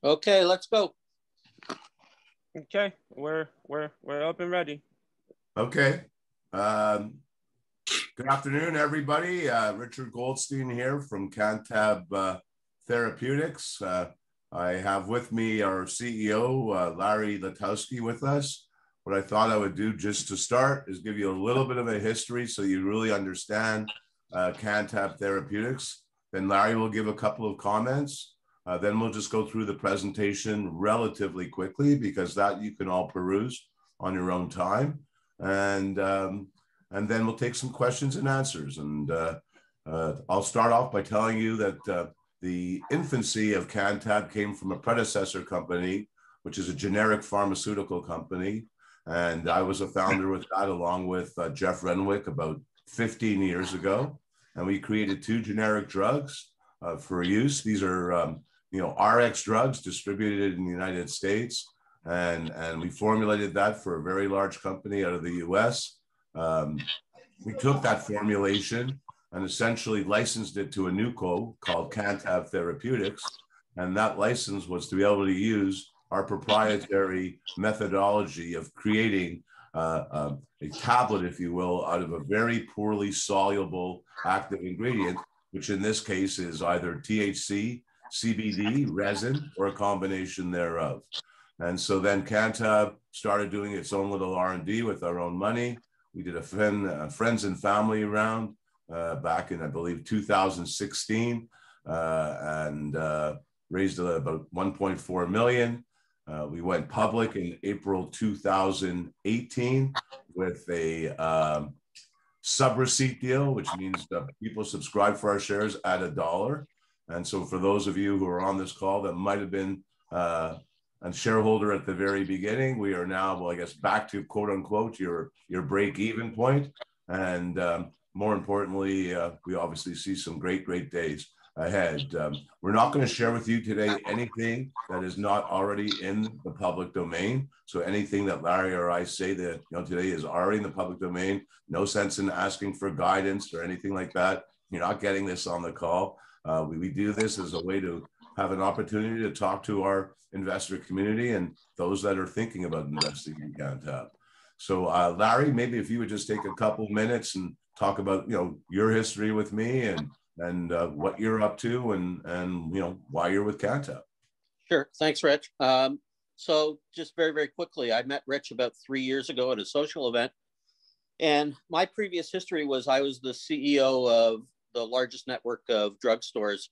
Okay, let's go. Okay, we're up and ready. Okay. Good afternoon, everybody. Richard Goldstein here from Canntab Therapeutics. I have with me our CEO, Larry Latowski, with us. What I thought I would do just to start is give you a little bit of a history so you really understand Canntab Therapeutics. Then Larry will give a couple of comments. Then we'll just go through the presentation relatively quickly because that you can all peruse on your own time. And then we'll take some questions and answers. And I'll start off by telling you that the infancy of Canntab came from a predecessor company, which is a generic pharmaceutical company. And I was a founder with that along with Jeff Renwick about 15 years ago. And we created two generic drugs for use. These are RX drugs distributed in the United States. And we formulated that for a very large company out of the US. We took that formulation and essentially licensed it to a new co called Canntab Therapeutics. And that license was to be able to use our proprietary methodology of creating a tablet, if you will, out of a very poorly soluble active ingredient, which in this case is either THC, CBD, resin, or a combination thereof. And so then Canntab started doing its own little R&D with our own money. We did a friends and family round back in, I believe, 2016 and raised about 1.4 million. We went public in April 2018 with a sub-receipt deal, which means that people subscribe for our shares at $1. And so for those of you who are on this call that might have been a shareholder at the very beginning, we are now, well, I guess, back to quote unquote your break-even point. And more importantly, we obviously see some great days ahead. We're not going to share with you today anything that is not already in the public domain. So anything that Larry or I say that today is already in the public domain. No sense in asking for guidance or anything like that. You're not getting this on the call. We do this as a way to have an opportunity to talk to our investor community and those that are thinking about investing in Canntab. So Larry, maybe if you would just take a couple minutes and talk about your history with me and what you're up to and why you're with Canntab. Sure. Thanks, Rich. So just very quickly, I met Rich about 3 years ago at a social event. And my previous history was I was the CEO of the largest network of drugstores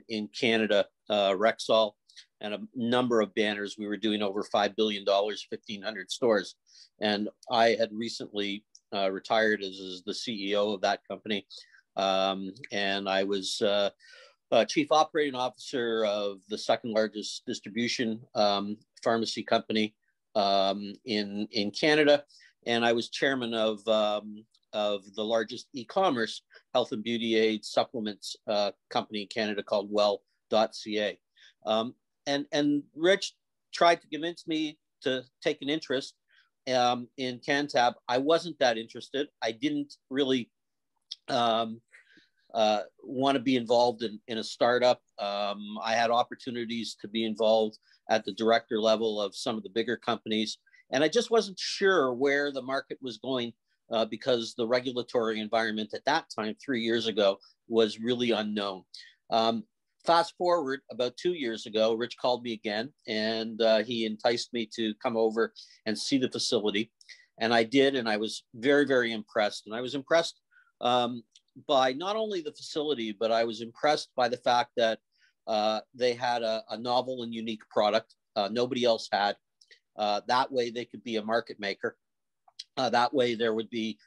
in Canada, Rexall, and a number of banners. We were doing over $5 billion, 1,500 stores. And I had recently retired as the CEO of that company. And I was chief operating officer of the second largest distribution pharmacy company in Canada. And I was chairman of the largest e-commerce health and beauty aid supplements company in Canada called well.ca. And Rich tried to convince me to take an interest in Canntab. I wasn't that interested. I didn't really want to be involved in a startup. I had opportunities to be involved at the director level of some of the bigger companies. And I just wasn't sure where the market was going because the regulatory environment at that time, 3 years ago, was really unknown. Fast forward about 2 years ago, Rich called me again and he enticed me to come over and see the facility. And I did, and I was very impressed. And I was impressed by not only the facility, but I was impressed by the fact that they had a novel and unique product nobody else had. That way they could be a market maker. That way there would be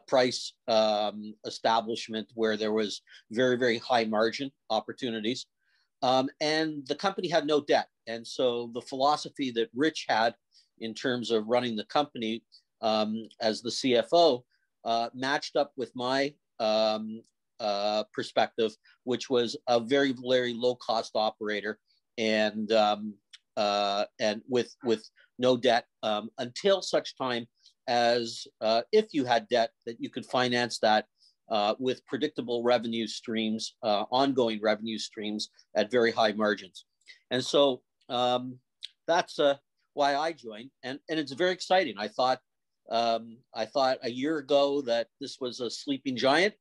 price establishment where there was very high margin opportunities. And the company had no debt. And so the philosophy that Rich had in terms of running the company as the CFO matched up with my perspective, which was a very low cost operator and with no debt until such time as if you had debt that you could finance that with predictable revenue streams, ongoing revenue streams at very high margins. And so that's why I joined, and it's very exciting. I thought a year ago that this was a sleeping giant,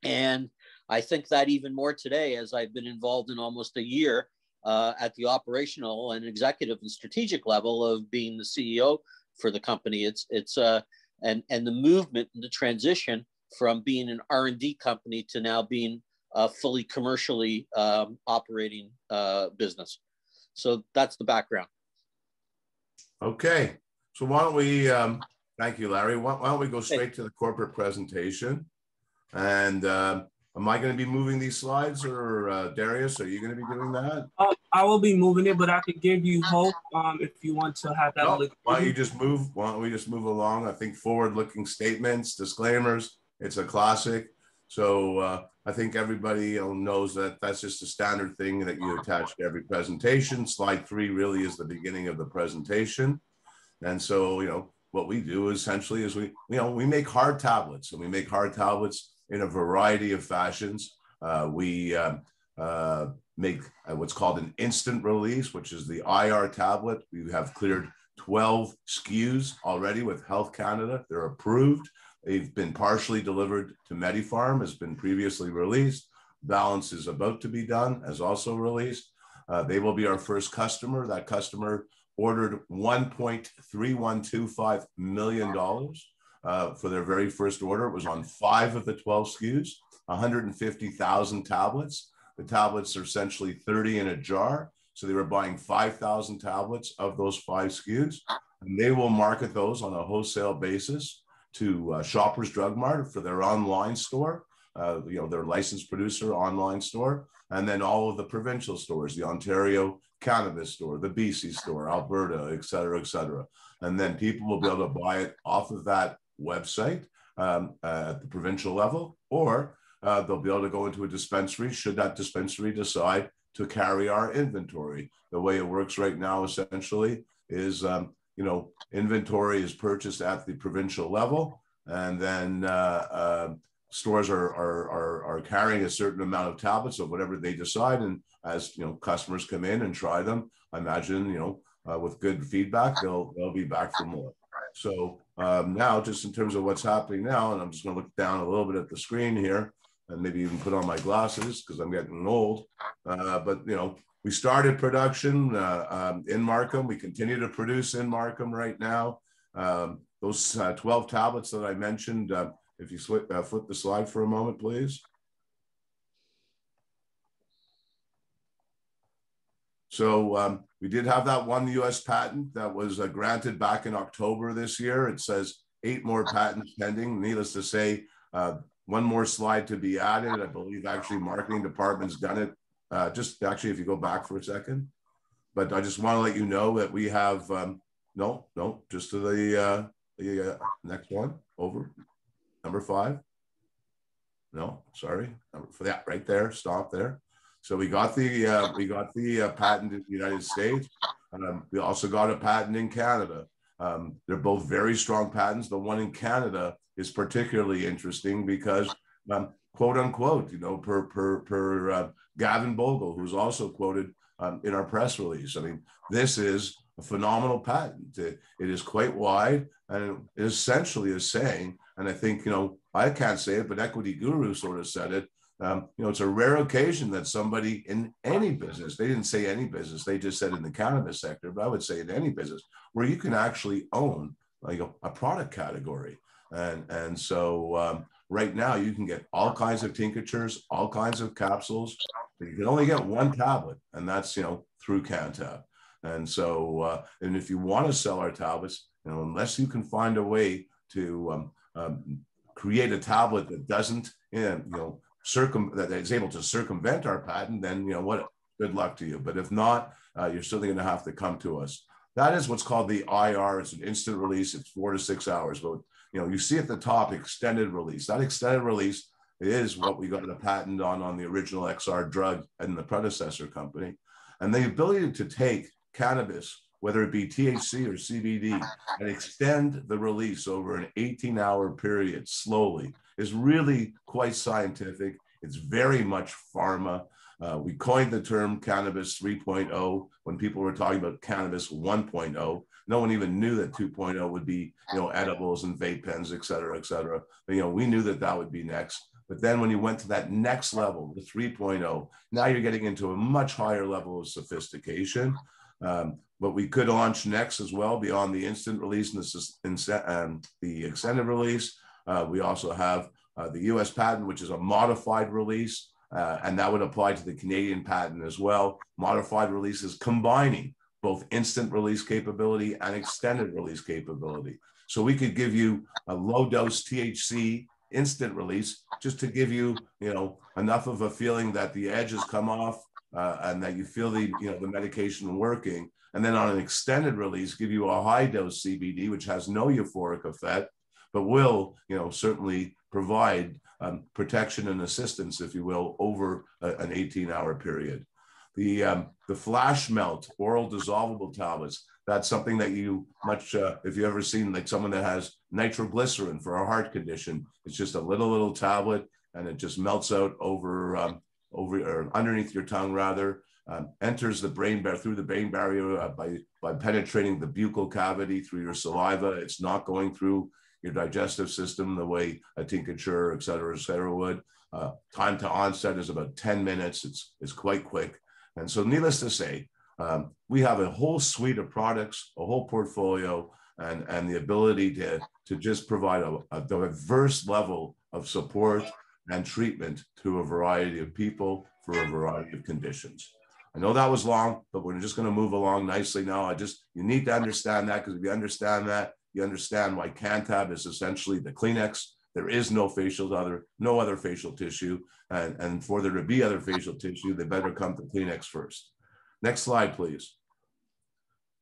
and I think that even more today, as I've been involved in almost a year at the operational and executive and strategic level of being the CEO for the company. And the movement and the transition from being an R&D company to now being a fully commercially operating business. So that's the background. Okay, so why don't we, thank you, Larry. Why don't we go straight to the corporate presentation? And am I going to be moving these slides, or Darius, are you going to be doing that? I will be moving it, but I could give you hope if you want to have that. No, why don't you just move? Why don't we just move along? I think forward-looking statements, disclaimers, it's a classic. So I think everybody knows that that's just a standard thing that you attach to every presentation. Slide 3 really is the beginning of the presentation. And so, what we do essentially is we make hard tablets, and we make hard tablets in a variety of fashions. We make what's called an instant release, which is the IR tablet. We have cleared 12 SKUs already with Health Canada. They're approved. They've been partially delivered to MediPharm, has been previously released. Balance is about to be done, as also released. They will be our first customer. That customer ordered $1.3125 million for their very first order. It was on 5 of the 12 SKUs, 150,000 tablets. The tablets are essentially 30 in a jar. So they were buying 5,000 tablets of those 5 SKUs, and they will market those on a wholesale basis to Shoppers Drug Mart for their online store, their licensed producer online store, and then all of the provincial stores, the Ontario Cannabis store, the BC store, Alberta, et cetera, et cetera. And then people will be able to buy it off of that website at the provincial level, or they'll be able to go into a dispensary should that dispensary decide to carry our inventory. The way it works right now essentially is inventory is purchased at the provincial level, and then stores are carrying a certain amount of tablets of whatever they decide. And as customers come in and try them, I imagine with good feedback, they'll be back for more. So now, just in terms of what's happening now, and I'm just going to look down a little bit at the screen here, and maybe even put on my glasses because I'm getting old. But we started production in Markham. We continue to produce in Markham right now. Those 12 tablets that I mentioned, if you flip the slide for a moment, please. So we did have that one US patent that was granted back in October this year. It says 8 more patents pending. Needless to say, one more slide to be added. I believe actually marketing department's done it. Just actually, if you go back for a second. But I just want to let you know that we have, no, just to the next one, over, number 5. No, sorry, for that right there, stop there. So we got the patent in the United States. We also got a patent in Canada. They're both very strong patents. The one in Canada is particularly interesting because, quote unquote, per Gavin Bogle, who's also quoted in our press release. I mean, this is a phenomenal patent. It is quite wide, and it essentially is saying, and I think, I can't say it, but Equity Guru sort of said it, it's a rare occasion that somebody in any business, they didn't say any business, they just said in the cannabis sector, but I would say in any business, where you can actually own like a product category. And so right now you can get all kinds of tinctures, all kinds of capsules, but you can only get one tablet, and that's, through Canntab. And so, and if you want to sell our tablets, unless you can find a way to create a tablet that doesn't, that is able to circumvent our patent, then, what, good luck to you. But if not, you're certainly going to have to come to us. That is what's called the IR. It's an instant release. It's 4 to 6 hours. But, you see at the top, extended release. That extended release is what we got a patent on the original XR drug and the predecessor company. And the ability to take cannabis, whether it be THC or CBD, and extend the release over an 18-hour period slowly is really quite scientific. It's very much pharma. We coined the term cannabis 3.0 when people were talking about cannabis 1.0. No one even knew that 2.0 would be, edibles and vape pens, et cetera, et cetera. But, we knew that that would be next. But then when you went to that next level, the 3.0, now you're getting into a much higher level of sophistication. What we could launch next as well, beyond the instant release and the extended release, we also have the US patent, which is a modified release, and that would apply to the Canadian patent as well. Modified releases combining both instant release capability and extended release capability. So we could give you a low dose THC instant release just to give you, enough of a feeling that the edge has come off and that you feel the medication working. And then on an extended release, give you a high dose CBD, which has no euphoric effect, but will, certainly provide protection and assistance, if you will, over an 18-hour period. The flash melt oral dissolvable tablets, that's something that if you ever seen like someone that has nitroglycerin for a heart condition, it's just a little tablet and it just melts out over or underneath your tongue rather, enters the brain through the brain barrier by penetrating the buccal cavity through your saliva. It's not going through your digestive system the way a tincture, et cetera, would. Time to onset is about 10 minutes. It's quite quick. And so needless to say, we have a whole suite of products, a whole portfolio, and the ability to just provide a diverse level of support and treatment to a variety of people for a variety of conditions. I know that was long, but we're just going to move along nicely now. You need to understand that, because if you understand that, you understand why Canntab is essentially the Kleenex. There is no other facial tissue. And for there to be other facial tissue, they better come to Kleenex first. Next slide, please.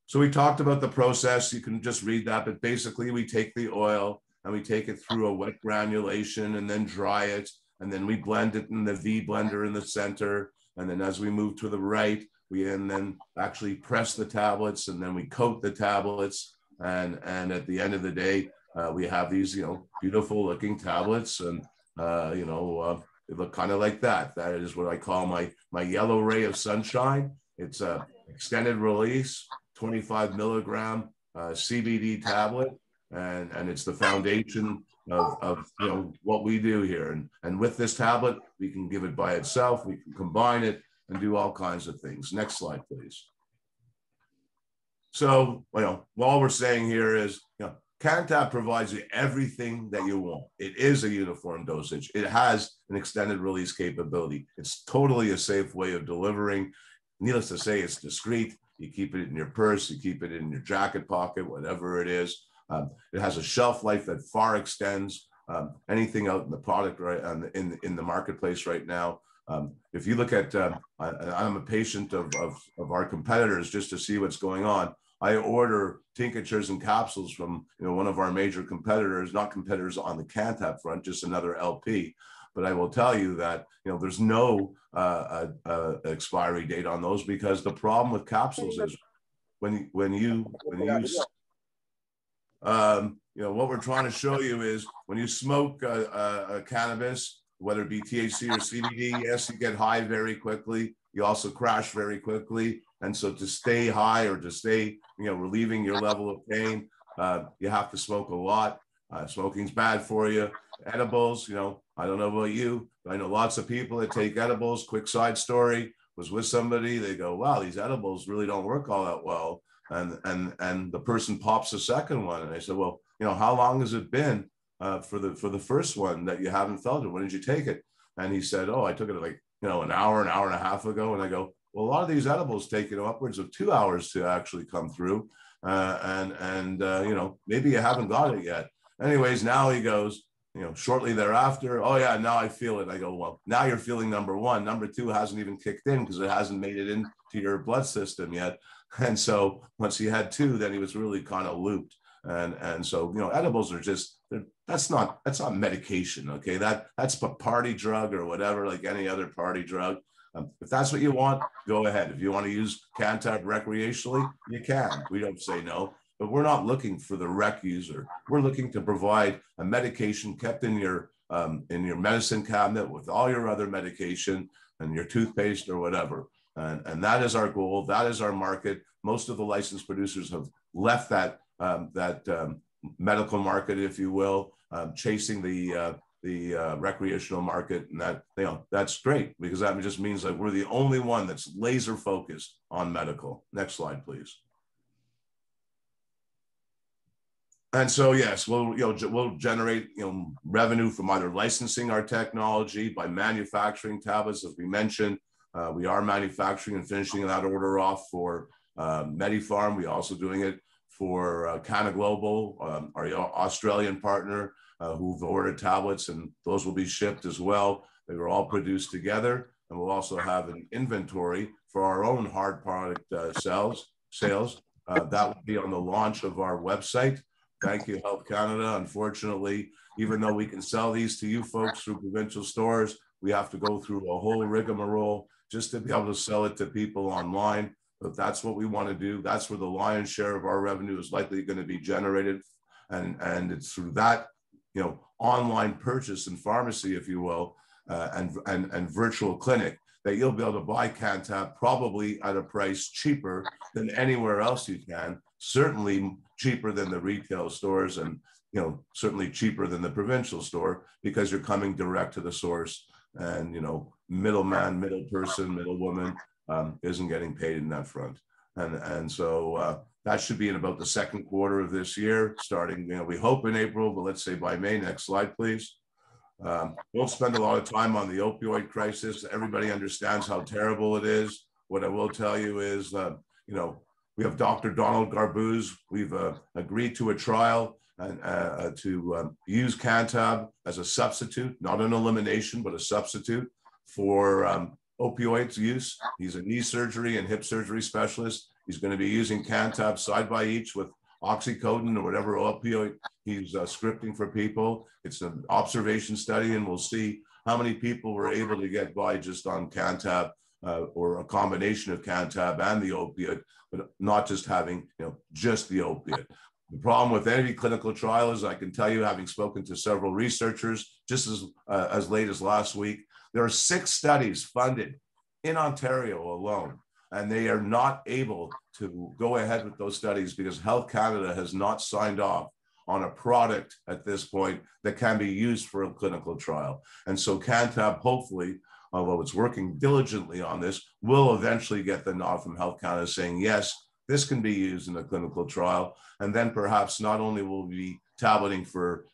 So we talked about the process. You can just read that, but basically we take the oil and we take it through a wet granulation and then dry it. And then we blend it in the V blender in the center. And then as we move to the right, we then actually press the tablets and then we coat the tablets. And at the end of the day, we have these, beautiful looking tablets, and they look kind of like that. That is what I call my yellow ray of sunshine. It's a extended release, 25 milligram CBD tablet, and it's the foundation of what we do here. And with this tablet, we can give it by itself, we can combine it and do all kinds of things. Next slide, please. So, all we're saying here is, Canntab provides you everything that you want. It is a uniform dosage. It has an extended release capability. It's totally a safe way of delivering. Needless to say, it's discreet. You keep it in your purse, you keep it in your jacket pocket, whatever it is. It has a shelf life that far extends anything out in the product in the marketplace right now. If you look at, I'm a patient of our competitors just to see what's going on. I order tinctures and capsules from one of our major competitors, not competitors on the Canntab front, just another LP. But I will tell you that there's no expiry date on those, because the problem with capsules is when you what we're trying to show you is when you smoke a cannabis, whether it be THC or CBD, yes, you get high very quickly. You also crash very quickly. And so to stay high or to stay, relieving your level of pain, you have to smoke a lot. Smoking's bad for you. Edibles, I don't know about you, but I know lots of people that take edibles. Quick side story, was with somebody, they go, wow, these edibles really don't work all that well. And the person pops a second one. And I said, well, how long has it been for the first one that you haven't felt it? When did you take it? And he said, oh, I took it like, an hour and a half ago. And I go, well, a lot of these edibles take, upwards of 2 hours to actually come through. Maybe you haven't got it yet. Anyways, now he goes, shortly thereafter, oh yeah, now I feel it. I go, well, now you're feeling number one. Number two hasn't even kicked in because it hasn't made it into your blood system yet. And so once he had two, then he was really kind of looped. And so, edibles are just, that's not medication. Okay. That's a party drug or whatever, like any other party drug. If that's what you want, go ahead. If you want to use Canntab recreationally, you can. We don't say no, but we're not looking for the rec user. We're looking to provide a medication kept in your medicine cabinet with all your other medication and your toothpaste or whatever. And that is our goal. That is our market. Most of the licensed producers have left that medical market, if you will, chasing the recreational market, and that, you know, that's great, because that just means that we're the only one that's laser focused on medical. Next slide, please. And so, yes, we'll generate, you know, revenue from either licensing our technology, by manufacturing tablets, as we mentioned. We are manufacturing and finishing that order off for MediPharm. We're also doing it for Canna Global, our Australian partner, who've ordered tablets, and those will be shipped as well. They were all produced together, and we'll also have an inventory for our own hard product sales. That will be on the launch of our website. Thank you, Health Canada. Unfortunately, even though we can sell these to you folks through provincial stores, we have to go through a whole rigmarole just to be able to sell it to people online. But that's what we want to do. That's where the lion's share of our revenue is likely going to be generated. And it's through that, you know, online purchase and pharmacy, if you will, and virtual clinic, that you'll be able to buy Canntab probably at a price cheaper than anywhere else you can, certainly cheaper than the retail stores, and, you know, certainly cheaper than the provincial store, because you're coming direct to the source, and, you know, middleman, middle person, middle woman isn't getting paid in that front. And so that should be in about the second quarter of this year, starting, you know, we hope in April, but let's say by May. Next slide, please. Won't spend a lot of time on the opioid crisis. Everybody understands how terrible it is. What I will tell you is, you know, we have Dr. Donald Garbuz. We've agreed to a trial and to use Canntab as a substitute, not an elimination, but a substitute for opioids use. He's a knee surgery and hip surgery specialist. He's going to be using Canntab side by each with oxycodone or whatever opioid he's scripting for people. It's an observation study, and we'll see how many people were able to get by just on Canntab or a combination of Canntab and the opioid, but not just having, you know, just the opiate. The problem with any clinical trial is, I can tell you, having spoken to several researchers just as late as last week, there are 6 studies funded in Ontario alone, and they are not able to go ahead with those studies because Health Canada has not signed off on a product at this point that can be used for a clinical trial. And so Canntab, hopefully, although it's working diligently on this, will eventually get the nod from Health Canada saying, yes, this can be used in a clinical trial. And then perhaps not only will we be tableting for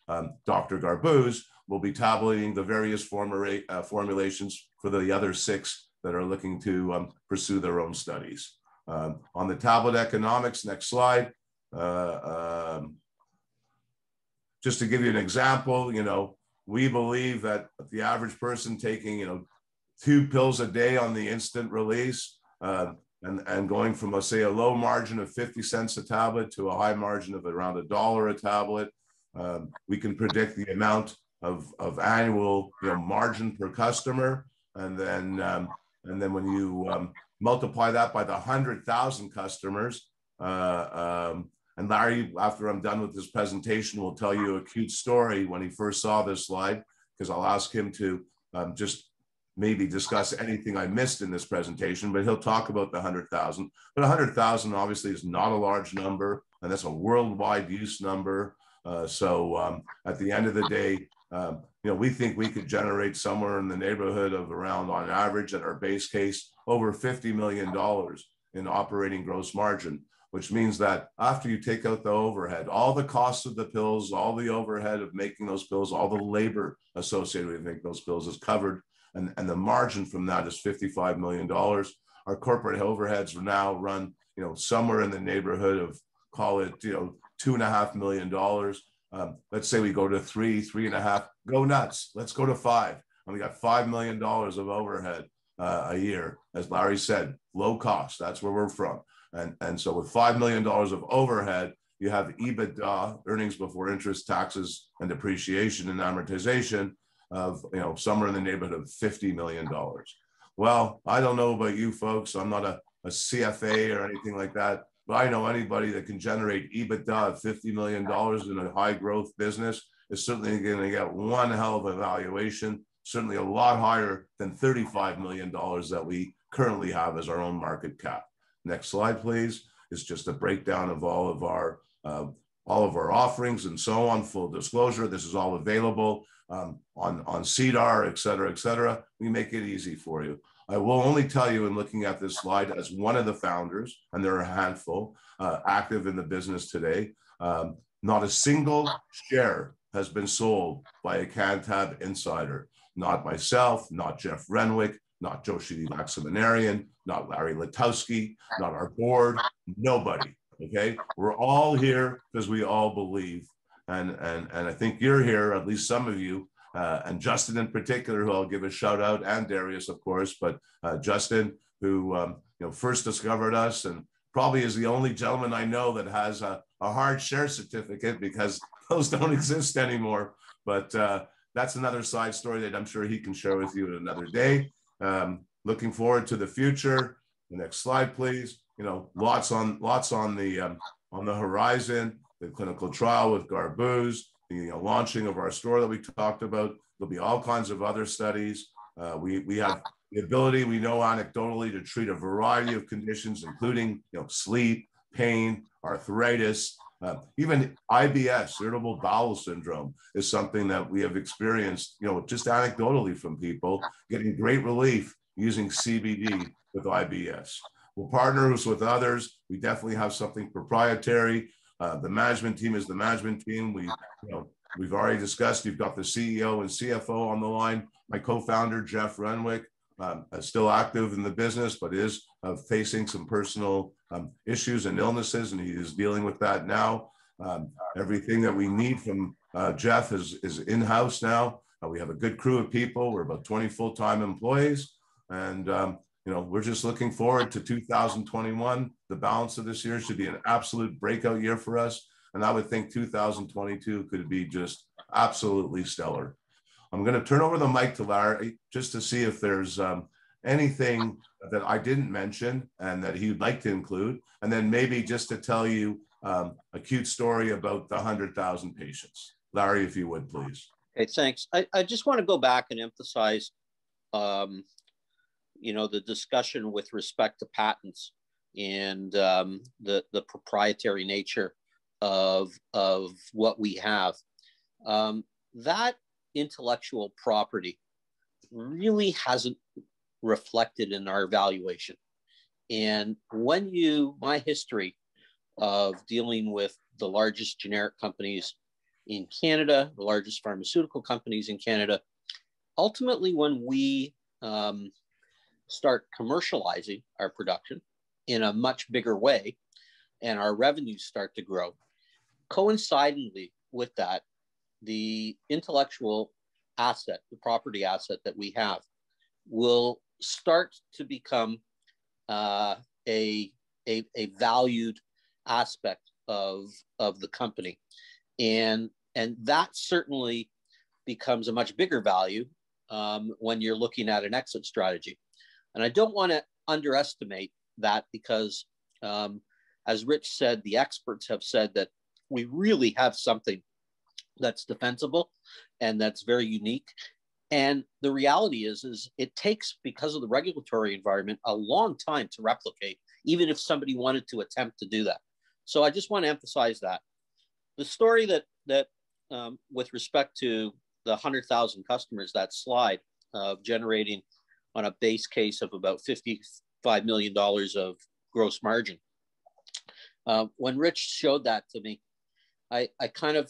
Dr. Garbuz, we'll be tableting the various formulations for the other 6 that are looking to pursue their own studies. On the tablet economics, next slide. Just to give you an example, you know, we believe that the average person taking, you know, 2 pills a day on the instant release and going from, let's say, a low margin of 50 cents a tablet to a high margin of around $1 a tablet, we can predict the amount of annual, you know, margin per customer, and then when you multiply that by the 100,000 customers, and Larry, after I'm done with this presentation, will tell you a cute story when he first saw this slide, because I'll ask him to just maybe discuss anything I missed in this presentation, but he'll talk about the 100,000. But 100,000 obviously is not a large number, and that's a worldwide use number. So at the end of the day, you know, we think we could generate somewhere in the neighborhood of around, on average, at our base case, over $50 million in operating gross margin, which means that after you take out the overhead, all the costs of the pills, all the overhead of making those pills, all the labor associated with making those pills is covered, and the margin from that is $55 million. Our corporate overheads now run, you know, somewhere in the neighborhood of, call it, you know, $2.5 million. Let's say we go to 3, 3.5, go nuts. Let's go to 5. And we got $5 million of overhead a year. As Larry said, low cost, that's where we're from. And so with $5 million of overhead, you have EBITDA, earnings before interest, taxes, and depreciation and amortization of, you know, somewhere in the neighborhood of $50 million. Well, I don't know about you folks. I'm not a CFA or anything like that, but I know anybody that can generate EBITDA of $50 million in a high growth business is certainly going to get one hell of a valuation certainly a lot higher than $35 million that we currently have as our own market cap. Next slide, please. It's just a breakdown of all of our offerings and so on. Full disclosure, this is all available on CDAR, et cetera, et cetera. We make it easy for you. I will only tell you in looking at this slide as one of the founders, and there are a handful active in the business today, not a single share has been sold by a Canntab insider. Not myself, not Jeff Renwick, not Joshi Laxaminarian, not Larry Latowski, not our board, nobody, okay? We're all here because we all believe. And I think you're here, at least some of you, and Justin in particular, who I'll give a shout out, and Darius, of course, but Justin, who first discovered us and probably is the only gentleman I know that has a hard share certificate, because those don't exist anymore. But that's another side story that I'm sure he can share with you another day. Looking forward to the future. The next slide, please. Lots on the horizon. The clinical trial with Garbuz, the launching of our store that we talked about. There'll be all kinds of other studies. We have the ability, we know anecdotally, to treat a variety of conditions, including sleep, pain, arthritis, even IBS, irritable bowel syndrome, is something that we have experienced, just anecdotally from people getting great relief using CBD with IBS. We'll partner with others. We definitely have something proprietary. The management team is the management team. We've already discussed. You've got the CEO and CFO on the line. My co-founder, Jeff Renwick, is still active in the business, but is facing some personal issues and illnesses, and he is dealing with that now. Everything that we need from Jeff is in-house now. We have a good crew of people. We're about 20 full-time employees, and we're just looking forward to 2021. The balance of this year should be an absolute breakout year for us, and I would think 2022 could be just absolutely stellar. I'm going to turn over the mic to Larry just to see if there's anything that I didn't mention and that he'd like to include, and then maybe just to tell you a cute story about the 100,000 patients. Larry, if you would, please. Okay, thanks. I just want to go back and emphasize, the discussion with respect to patents and the proprietary nature of what we have. That intellectual property really hasn't reflected in our evaluation. And my history of dealing with the largest generic companies in Canada, the largest pharmaceutical companies in Canada, ultimately when we start commercializing our production in a much bigger way and our revenues start to grow, coincidentally with that, the intellectual asset, the property asset that we have, will start to become a valued aspect of the company, and that certainly becomes a much bigger value when you're looking at an exit strategy. And I don't want to underestimate that, because as Rich said, the experts have said that we really have something that's defensible and that's very unique. And the reality is it takes, because of the regulatory environment, a long time to replicate, even if somebody wanted to attempt to do that. So I just want to emphasize that. The story that with respect to the 100,000 customers, that slide of generating on a base case of about $55 million of gross margin. When Rich showed that to me, I kind of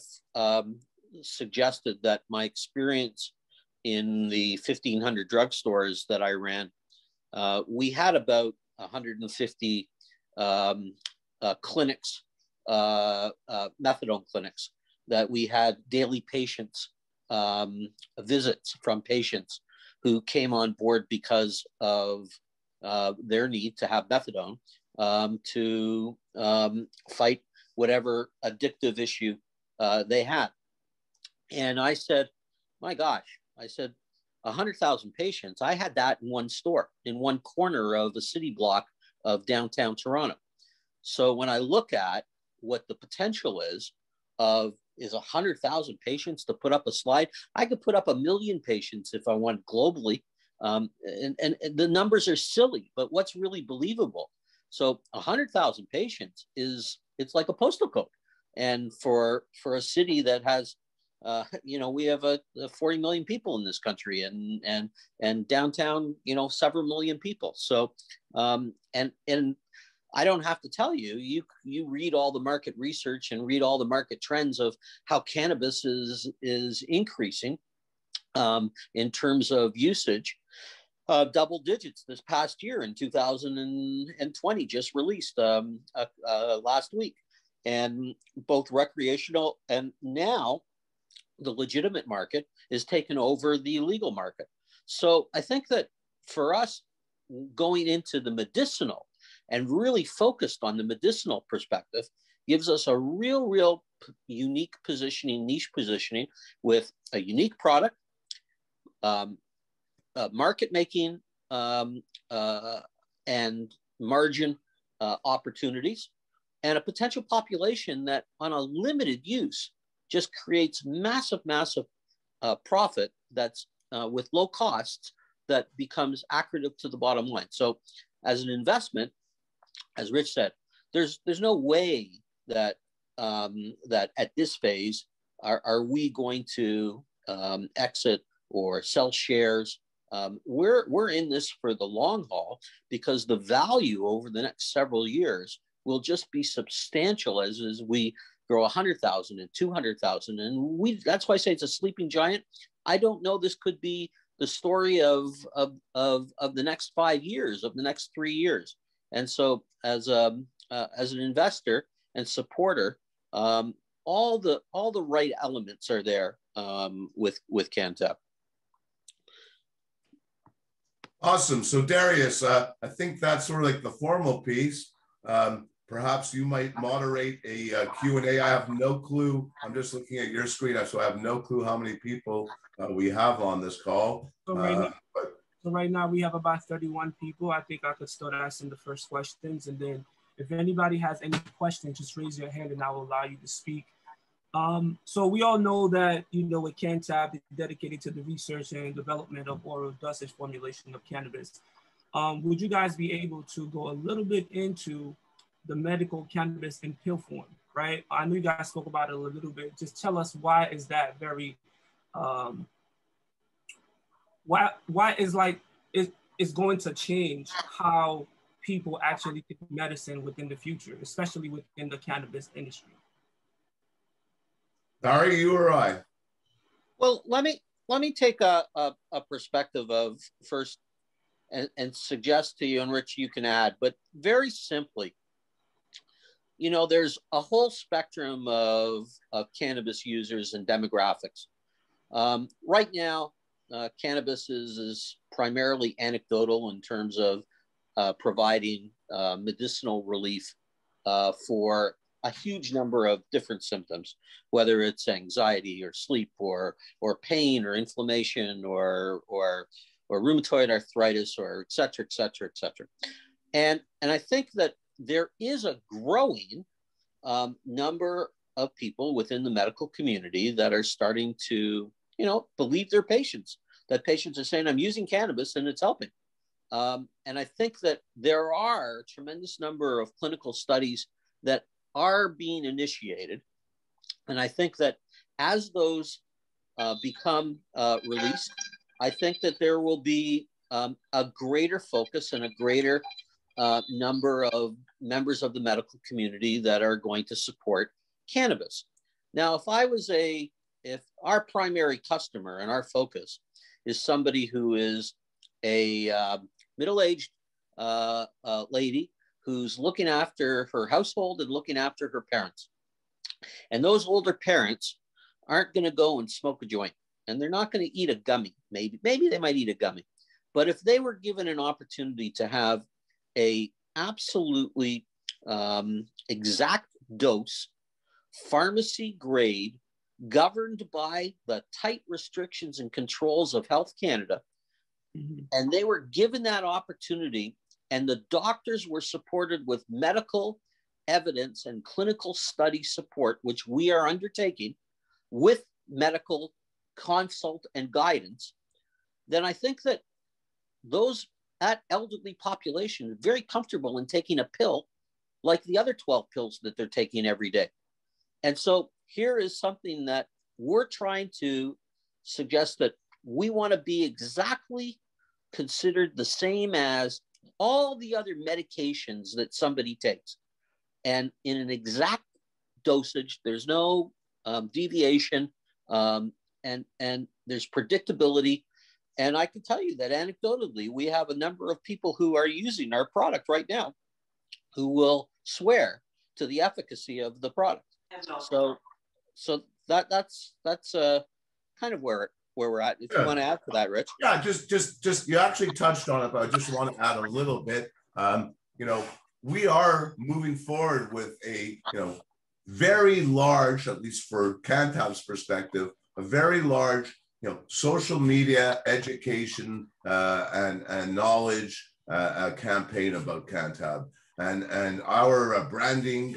suggested that my experience in the 1,500 drugstores that I ran, we had about 150 clinics, methadone clinics, that we had daily patients, visits from patients who came on board because of their need to have methadone to fight whatever addictive issue they had. And I said, my gosh, I said, 100,000 patients. I had that in one store, in one corner of a city block of downtown Toronto. So when I look at what the potential is of is 100,000 patients to put up a slide. I could put up 1 million patients if I want globally. And the numbers are silly, but what's really believable? So 100,000 patients it's like a postal code. And for a city that has, we have 40 million people in this country, and downtown, several million people. So, and I don't have to tell you, you read all the market research and read all the market trends of how cannabis is increasing in terms of usage. Double digits this past year in 2020, just released last week. And both recreational and now the legitimate market is taken over the illegal market. So I think that for us going into the medicinal and really focused on the medicinal perspective gives us a real unique positioning, niche positioning with a unique product, market making and margin opportunities, and a potential population that on a limited use just creates massive profit that's with low costs that becomes accretive to the bottom line. So as an investment, as Rich said, there's no way that that at this phase are we going to exit or sell shares. We're in this for the long haul because the value over the next several years will just be substantial as we grow 100,000 and 200,000. And that's why I say it's a sleeping giant. I don't know, this could be the story of the next 5 years, of the next 3 years. And so as an investor and supporter, all the right elements are there with Canntab. Awesome. So Darius, I think that's sort of like the formal piece. Perhaps you might moderate a Q&A. I have no clue. I'm just looking at your screen, so I have no clue how many people we have on this call. So right now we have about 31 people. I think I could start asking the first questions, and then if anybody has any questions, just raise your hand and I will allow you to speak. So we all know that, with Canntab is dedicated to the research and development of oral dosage formulation of cannabis. Would you guys be able to go a little bit into the medical cannabis in pill form, right? I know you guys spoke about it a little bit. Just tell us why is that very, why is like, it's going to change how people actually take medicine within the future, especially within the cannabis industry. Larry, you or I? Well, let me take a perspective of first and suggest to you, and Rich, you can add, but very simply, there's a whole spectrum of cannabis users and demographics. Right now, cannabis is primarily anecdotal in terms of providing medicinal relief for a huge number of different symptoms, whether it's anxiety or sleep or pain or inflammation or rheumatoid arthritis or et cetera, et cetera, et cetera. And I think that there is a growing number of people within the medical community that are starting to, believe their patients, that patients are saying, I'm using cannabis and it's helping. And I think that there are a tremendous number of clinical studies that are being initiated. And I think that as those become released, I think that there will be a greater focus and a greater number of members of the medical community that are going to support cannabis. Now, if our primary customer and our focus is somebody who is a middle-aged lady who's looking after her household and looking after her parents, and those older parents aren't going to go and smoke a joint, and they're not going to eat a gummy. Maybe they might eat a gummy, but if they were given an opportunity to have a absolutely exact dose, pharmacy grade, governed by the tight restrictions and controls of Health Canada, and they were given that opportunity, and the doctors were supported with medical evidence and clinical study support, which we are undertaking, with medical consult and guidance, then I think that that elderly population is very comfortable in taking a pill like the other 12 pills that they're taking every day. And so here is something that we're trying to suggest, that we want to be exactly considered the same as all the other medications that somebody takes, and in an exact dosage. There's no deviation, and there's predictability. And I can tell you that anecdotally, we have a number of people who are using our product right now who will swear to the efficacy of the product. So that's kind of where we're at. If you want to add to that, Rich. Yeah, just you actually touched on it, but I just want to add a little bit. We are moving forward with a very large, at least for Canntab's perspective, a very large social media education and knowledge campaign about Canntab, and our branding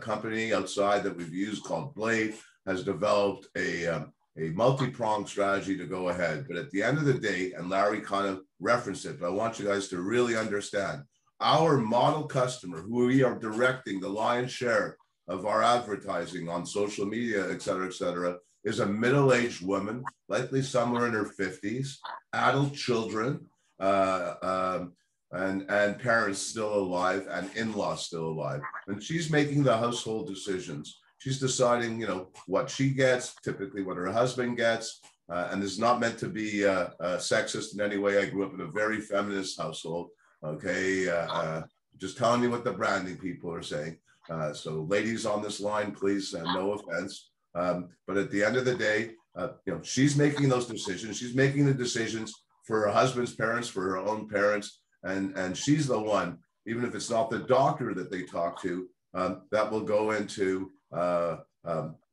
company outside that we've used called Blade has developed a multi-pronged strategy to go ahead. But at the end of the day, and Larry kind of referenced it, but I want you guys to really understand, our model customer, who we are directing the lion's share of our advertising on social media, et cetera, is a middle-aged woman, likely somewhere in her 50s, adult children, and parents still alive, and in-laws still alive. And she's making the household decisions. She's deciding, what she gets, typically what her husband gets, and this is not meant to be sexist in any way. I grew up in a very feminist household, okay? Just telling you what the branding people are saying. So ladies on this line, please, no offense. But at the end of the day, she's making those decisions. She's making the decisions for her husband's parents, for her own parents, and she's the one, even if it's not the doctor that they talk to, that will go into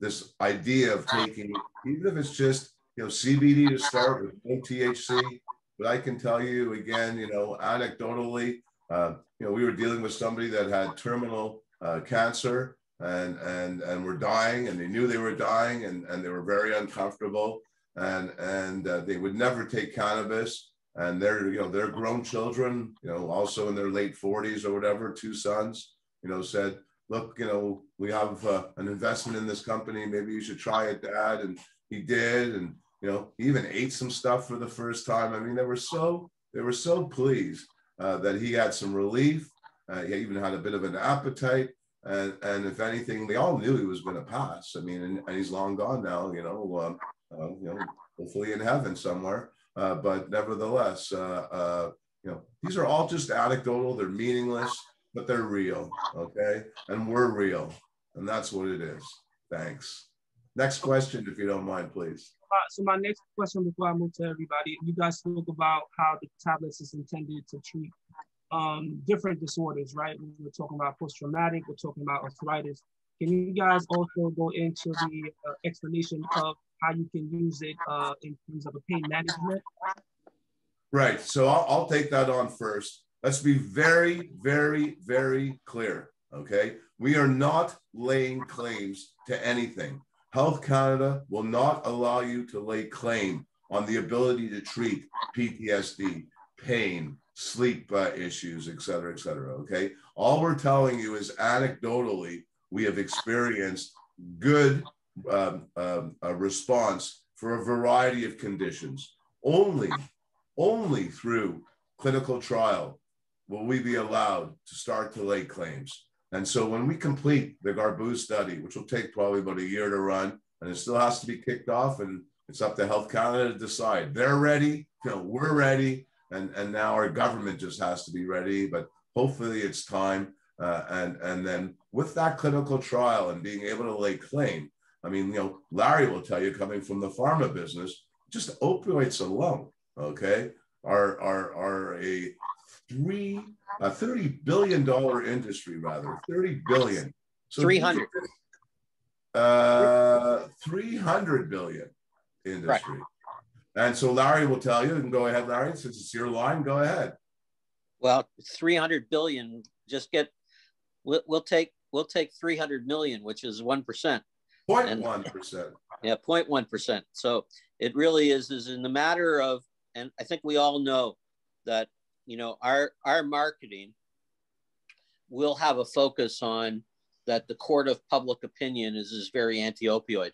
this idea of taking, even if it's just CBD to start with, no THC. But I can tell you again, anecdotally, we were dealing with somebody that had terminal cancer and were dying, and they knew they were dying, and they were very uncomfortable, and they would never take cannabis. And their grown children, also in their late 40s or whatever, 2 sons, said, look, we have an investment in this company. Maybe you should try it, Dad. And he did. And, he even ate some stuff for the first time. I mean, they were so pleased that he had some relief. He even had a bit of an appetite. And if anything, they all knew he was going to pass. I mean, and he's long gone now, hopefully in heaven somewhere. But nevertheless, these are all just anecdotal. They're meaningless, but they're real, okay? And we're real, and that's what it is. Thanks. Next question, if you don't mind, please. So my next question before I move to everybody, you guys spoke about how the tablets is intended to treat different disorders, right? We're talking about post-traumatic, we're talking about arthritis. Can you guys also go into the explanation of how you can use it in terms of a pain management? Right, so I'll take that on first. Let's be very, very, very clear, okay? We are not laying claims to anything. Health Canada will not allow you to lay claim on the ability to treat PTSD, pain, sleep issues, et cetera, okay? All we're telling you is anecdotally, we have experienced good response for a variety of conditions. Only through clinical trial will we be allowed to start to lay claims. And so when we complete the Garbuz study, which will take probably about a year to run, and it still has to be kicked off, and it's up to Health Canada to decide. They're ready, we're ready, and now our government just has to be ready, but hopefully it's time. And then with that clinical trial and being able to lay claim, I mean, Larry will tell you, coming from the pharma business, just opioids alone, okay, are a $30 billion industry, rather, 30 billion. So 300. 300 billion industry. Right. And so Larry will tell you, and go ahead, Larry, since it's your line, go ahead. Well, 300 billion, we'll take 300 million, which is 1%. 0.1%. Yeah, 0.1%. So it really is in the matter of, and I think we all know that, you know, our marketing will have a focus on that the court of public opinion is very anti-opioid.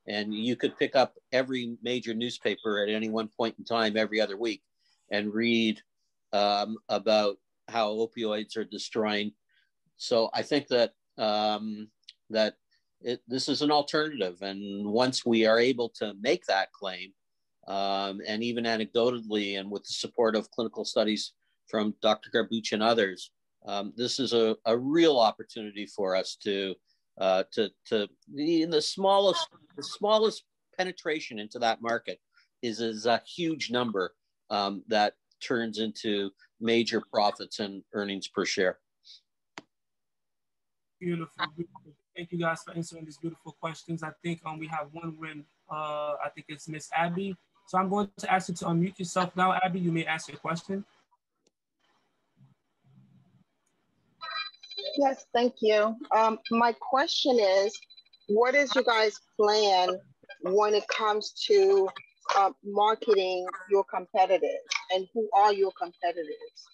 And you could pick up every major newspaper at any one point in time every other week and read about how opioids are destroying. So I think that this is an alternative. And once we are able to make that claim, and even anecdotally and with the support of clinical studies from Dr. Garbuch and others, this is a real opportunity for us to in the smallest penetration into that market is a huge number that turns into major profits and earnings per share. Beautiful, beautiful. Thank you guys for answering these beautiful questions. I think we have one win. I think it's Miss Abby. So I'm going to ask you to unmute yourself now, Abby. You may ask your question. Yes, thank you. My question is, what is your guys' plan when it comes to marketing your competitors, and who are your competitors?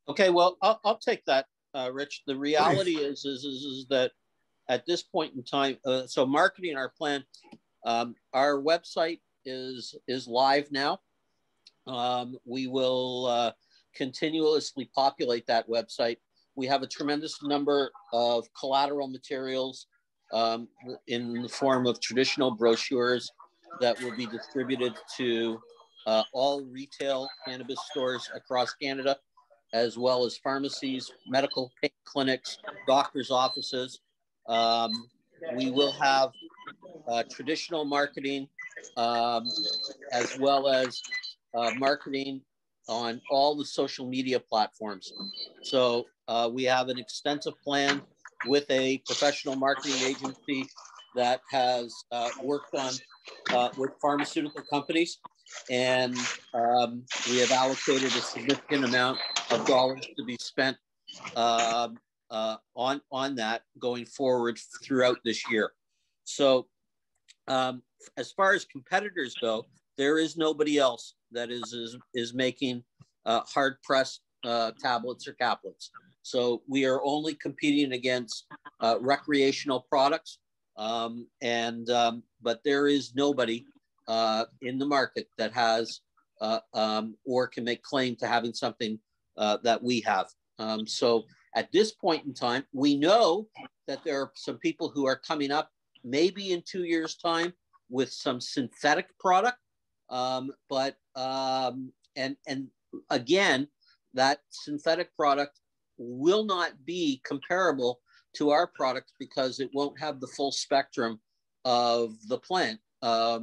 Okay, well, I'll take that, Rich. The reality is that at this point in time, so marketing our plan, our website is live now. We will continuously populate that website. We have a tremendous number of collateral materials in the form of traditional brochures that will be distributed to all retail cannabis stores across Canada, as well as pharmacies, medical clinics, doctors' offices. We will have traditional marketing as well as marketing on all the social media platforms. So we have an extensive plan with a professional marketing agency that has worked on with pharmaceutical companies, and we have allocated a significant amount of dollars to be spent on that going forward throughout this year. So as far as competitors go, there is nobody else that is making hard pressed tablets or caplets. So we are only competing against recreational products, but there is nobody in the market that has or can make claim to having something that we have. So at this point in time, we know that there are some people who are coming up maybe in 2 years' time with some synthetic product. But again, that synthetic product will not be comparable to our product because it won't have the full spectrum of the plant, of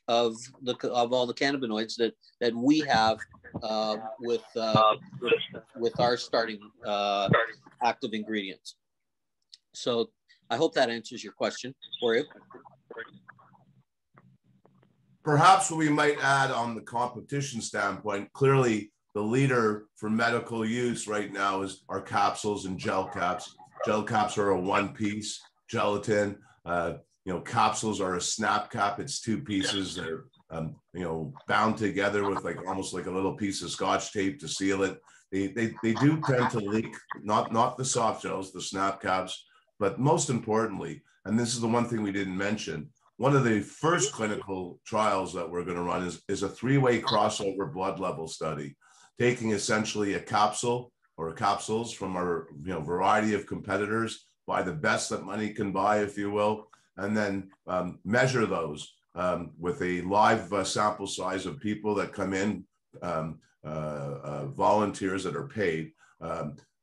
all the cannabinoids that we have with our starting active ingredients. So I hope that answers your question for you. Perhaps what we might add on the competition standpoint, clearly the leader for medical use right now are capsules and gel caps. Gel caps are a one-piece gelatin. Capsules are a snap cap. It's two pieces. They're bound together with almost like a little piece of Scotch tape to seal it. They do tend to leak, not the soft gels, the snap caps, but most importantly, and this is the one thing we didn't mention, one of the first clinical trials that we're going to run is a three-way crossover blood level study, taking essentially a capsule or capsules from our variety of competitors, buy the best that money can buy, if you will, and then measure those with a live sample size of people that come in, volunteers that are paid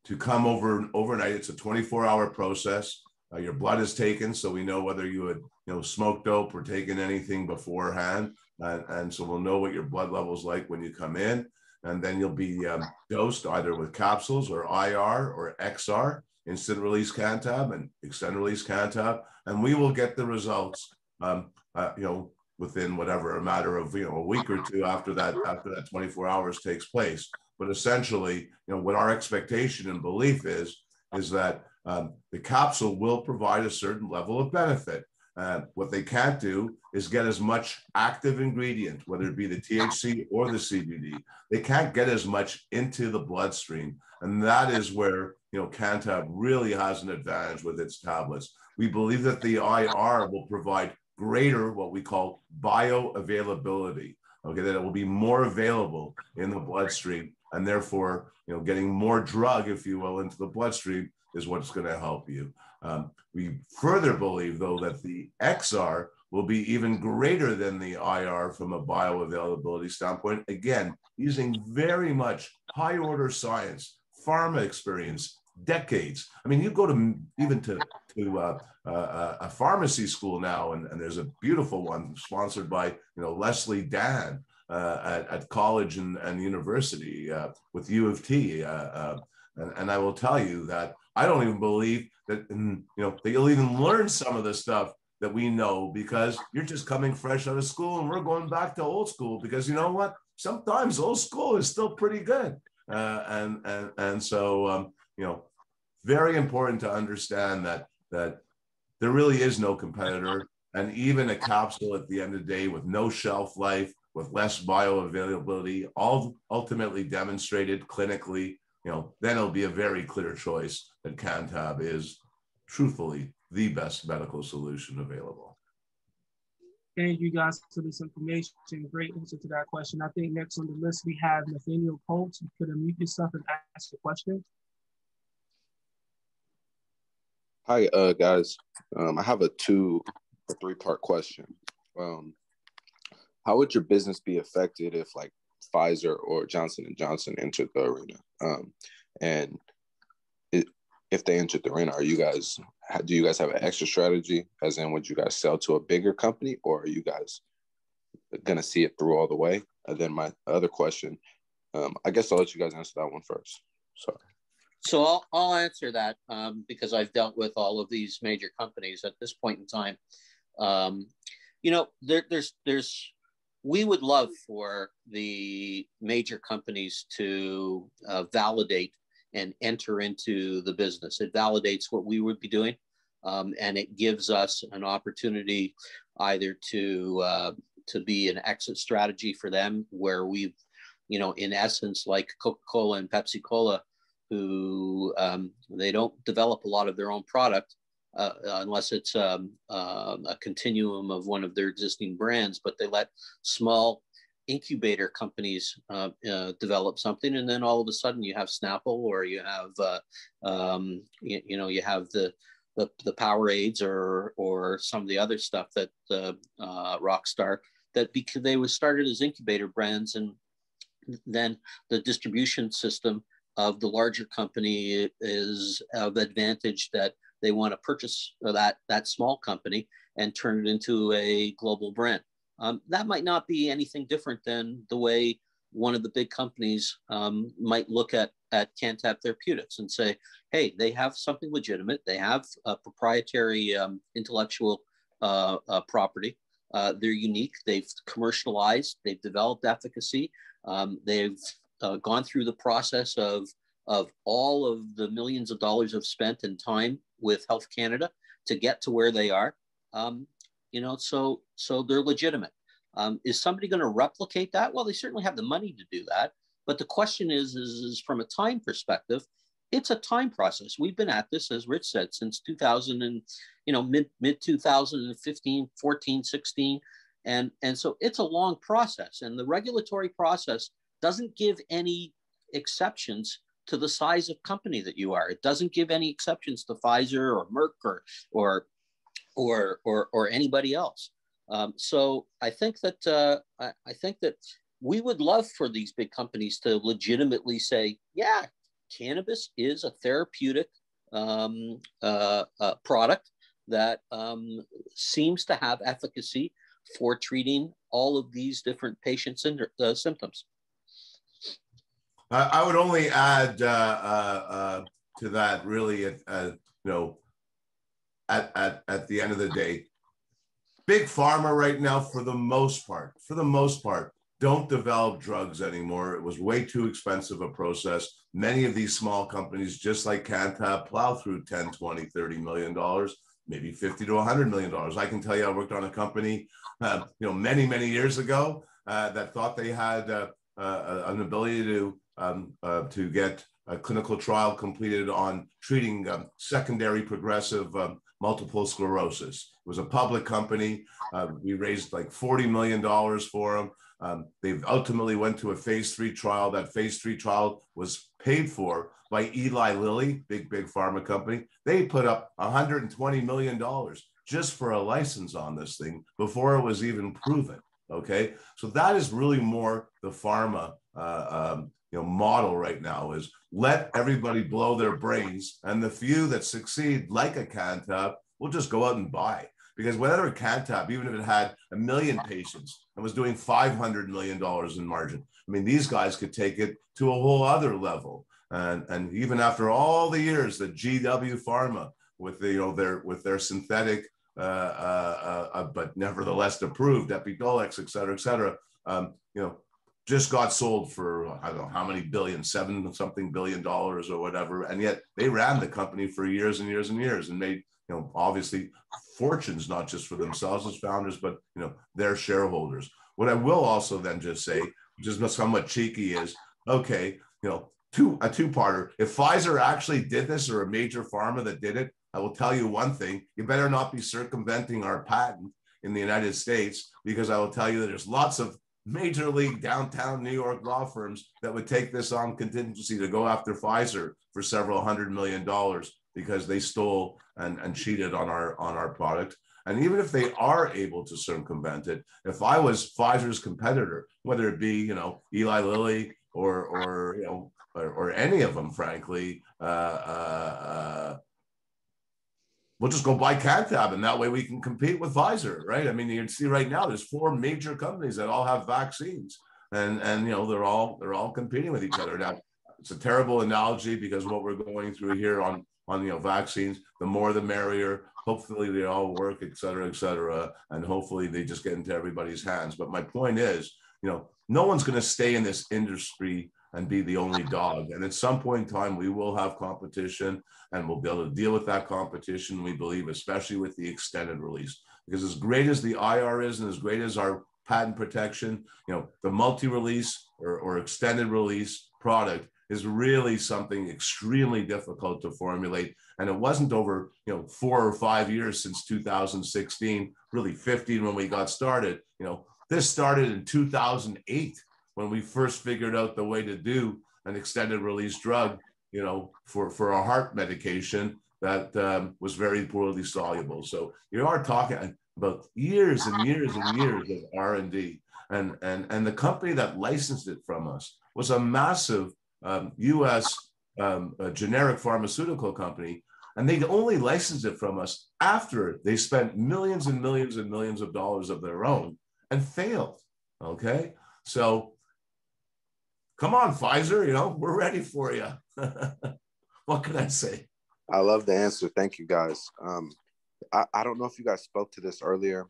to come overnight. It's a 24-hour process. Your blood is taken, so we know whether you had smoked dope or taken anything beforehand, and so we'll know what your blood level is like when you come in, and then you'll be dosed either with capsules or IR or XR, instant release Canntab and extended release Canntab, and we will get the results within whatever a matter of a week or two after that 24 hours takes place. But essentially, what our expectation and belief is that The capsule will provide a certain level of benefit. What they can't do is get as much active ingredient, whether it be the THC or the CBD. They can't get as much into the bloodstream. And that is where, CANTAB really has an advantage with its tablets. We believe that the IR will provide greater, what we call bioavailability, okay, that it will be more available in the bloodstream, and therefore, getting more drug, if you will, into the bloodstream is what's going to help you. We further believe, though, that the XR will be even greater than the IR from a bioavailability standpoint. Again, using very much high order science, pharma experience, decades. I mean, you go to even to a pharmacy school now, and there's a beautiful one sponsored by Leslie Dan at college and university with U of T. And I will tell you that I don't even believe that that you'll even learn some of the stuff that we know, because you're just coming fresh out of school, and we're going back to old school, because you know what? Sometimes old school is still pretty good. And so very important to understand that there really is no competitor, and even a capsule at the end of the day with no shelf life, with less bioavailability, all ultimately demonstrated clinically, then it'll be a very clear choice that CANTAB is truthfully the best medical solution available. Thank you guys for this information. Great answer to that question. I think next on the list we have Nathaniel Colts. You could unmute yourself and ask the question. Hi, guys. I have a three-part question. How would your business be affected if, like, Pfizer or Johnson & Johnson entered the arena? And if they entered the arena, do you guys have an extra strategy? As in, would you guys sell to a bigger company, or are you guys gonna see it through all the way? And then my other question, I guess I'll let you guys answer that one first. Sorry. So I'll answer that because I've dealt with all of these major companies at this point in time. We would love for the major companies to validate and enter into the business. It validates what we would be doing, and it gives us an opportunity either to be an exit strategy for them, where we've, in essence, like Coca-Cola and Pepsi-Cola, who they don't develop a lot of their own product unless it's a continuum of one of their existing brands, but they let small incubator companies develop something, and then all of a sudden you have Snapple, or you have you have the Powerades or some of the other stuff that Rockstar, that because they were started as incubator brands, and then the distribution system of the larger company is of advantage that they want to purchase that small company and turn it into a global brand. That might not be anything different than the way one of the big companies might look at Canntab Therapeutics and say, hey, they have something legitimate. They have a proprietary intellectual property. They're unique. They've commercialized. They've developed efficacy. They've gone through the process of all of the millions of dollars of spent and time with Health Canada to get to where they are. So they're legitimate. Is somebody going to replicate that? Well, they certainly have the money to do that. But the question is from a time perspective, it's a time process. We've been at this, as Rich said, since 2000 and, mid 2015, 14, 16. And so it's a long process, and the regulatory process doesn't give any exceptions to the size of company that you are. It doesn't give any exceptions to Pfizer or Merck or anybody else. So I think that we would love for these big companies to legitimately say, yeah, cannabis is a therapeutic product that seems to have efficacy for treating all of these different patients' symptoms. I would only add to that, really, at the end of the day, big pharma right now, for the most part, don't develop drugs anymore. It was way too expensive a process. Many of these small companies, just like Canntab, plow through 10, 20, $30 million, maybe 50 to $100 million. I can tell you, I worked on a company, many, many years ago that thought they had an ability to get a clinical trial completed on treating secondary progressive multiple sclerosis. It was a public company. We raised like $40 million for them. They ultimately went to a phase 3 trial. That phase 3 trial was paid for by Eli Lilly, big pharma company. They put up $120 million just for a license on this thing before it was even proven. Okay, so that is really more the pharma model right now, is let everybody blow their brains, and the few that succeed, like a Canntab, will just go out and buy. Because whatever Canntab, even if it had 1 million patients and was doing $500 million in margin, I mean, these guys could take it to a whole other level. And even after all the years that GW Pharma with their synthetic but nevertheless approved Epidiolex, et cetera, just got sold for, I don't know how many billion, $7-something billion or whatever. And yet they ran the company for years and years and years and made, obviously fortunes, not just for themselves as founders, but, their shareholders. What I will also then just say, which is somewhat cheeky, is, okay, a two-parter. If Pfizer actually did this, or a major pharma that did it, I will tell you one thing: you better not be circumventing our patent in the United States, because I will tell you that there's lots of major league downtown New York law firms that would take this on contingency to go after Pfizer for several $100 million because they stole and cheated on our product. And even if they are able to circumvent it, if I was Pfizer's competitor, whether it be Eli Lilly or any of them, frankly, we'll just go buy Canntab, and that way we can compete with Pfizer, right? I mean, you can see right now there's 4 major companies that all have vaccines, and they're all competing with each other. Now, it's a terrible analogy, because what we're going through here on vaccines, the more the merrier. Hopefully they all work, et cetera, and hopefully they just get into everybody's hands. But my point is, no one's going to stay in this industry and be the only dog. And at some point in time, we will have competition, and we'll be able to deal with that competition, we believe, especially with the extended release. Because as great as the IR is, and as great as our patent protection, the multi-release or extended release product is really something extremely difficult to formulate. And it wasn't over 4 or 5 years since 2016, really 15 when we got started. This started in 2008 when we first figured out the way to do an extended release drug, for a heart medication that was very poorly soluble. So you are talking about years and years and years of R&D. And the company that licensed it from us was a massive US generic pharmaceutical company. And they only licensed it from us after they spent millions and millions and millions of dollars of their own and failed. Okay. So come on, Pfizer, we're ready for you. What can I say? I love the answer. Thank you, guys. I don't know if you guys spoke to this earlier.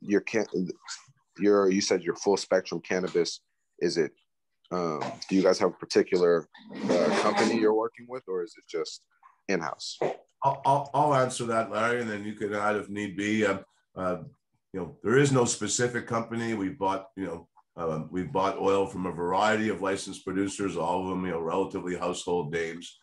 You said your full spectrum cannabis. Is it, do you guys have a particular company you're working with, or is it just in-house? I'll answer that, Larry, and then you can add if need be. There is no specific company. We bought oil from a variety of licensed producers, all of them, relatively household names.